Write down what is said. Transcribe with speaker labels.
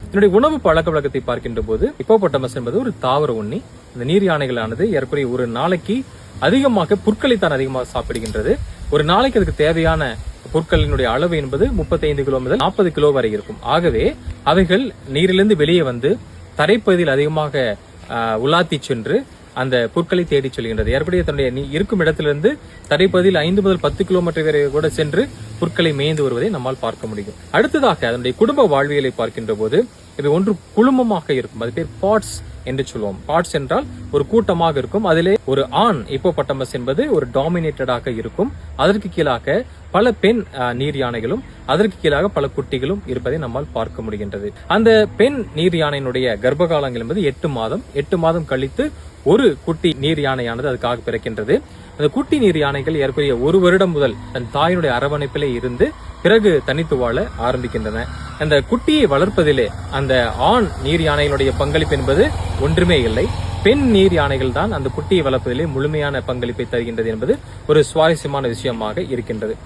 Speaker 1: இதனுடைய உணவு பழக்க வழக்கத்தை பார்க்கின்ற போது ஹிப்போபொட்டமஸ் என்பது ஒரு தாவர உண்ணி. இந்த நீர் யானைகளானது ஏறக்குறைய ஒரு நாளைக்கு அதிகமாக புற்களைத்தான் அதிகமாக சாப்பிடுகின்றது. ஒரு நாளைக்கு அதுக்கு தேவையான புற்களினுடைய அளவு என்பது 35 கிலோ முதல் 40 கிலோ வரை இருக்கும். ஆகவே அவைகள் நீரிலிருந்து வெளியே வந்து தரைப்பகுதியில் அதிகமாக உலாத்தி சென்று அந்த புற்களை தேடி செல்கின்றது. ஏற்படைய தன்னுடைய இருக்கும் இடத்திலிருந்து தரைப்பகுதியில் 5 முதல் 10 கிலோமீட்டர் வரை கூட சென்று புற்களை மேய்ந்து வருவதை நம்மால் பார்க்க முடியும். அடுத்ததாக அதனுடைய குடும்ப வாழ்வியலை பார்க்கின்ற போது இவை ஒன்று குழுமமாக இருக்கும். அது பேர் பாட்ஸ் என்று சொல்லுவோம். பாட்ஸ் என்றால் ஒரு கூட்டமாக இருக்கும். அதிலே ஒரு ஆண் ஹிப்போபொட்டமஸ் என்பது ஒரு டாமினேட்டடாக இருக்கும். அதற்கு கீழாக பல பெண் நீர் யானைகளும் அதற்கு கீழாக பல குட்டிகளும் இருப்பதை நம்மால் பார்க்க முடிகின்றது. அந்த பெண் நீர் யானையினுடைய கர்ப்பகாலங்கள் என்பது 8 மாதம். 8 மாதம் கழித்து ஒரு குட்டி நீர் யானையானது அதுக்காக பிறக்கின்றது. அந்த குட்டி நீர் யானைகள் ஏற்கனவே 1 வருடம் முதல் தன் தாயினுடைய அரவணைப்பிலே இருந்து பிறகு தனித்து வாழ ஆரம்பிக்கின்றன. அந்த குட்டியை வளர்ப்பதிலே அந்த ஆண் நீர் யானைகளுடைய பங்களிப்பு என்பது ஒன்றுமே இல்லை. பெண் நீர் யானைகள் தான் அந்த குட்டியை வளர்ப்பதிலே முழுமையான பங்களிப்பை தருகின்றது என்பது ஒரு சுவாரஸ்யமான விஷயமாக இருக்கின்றது.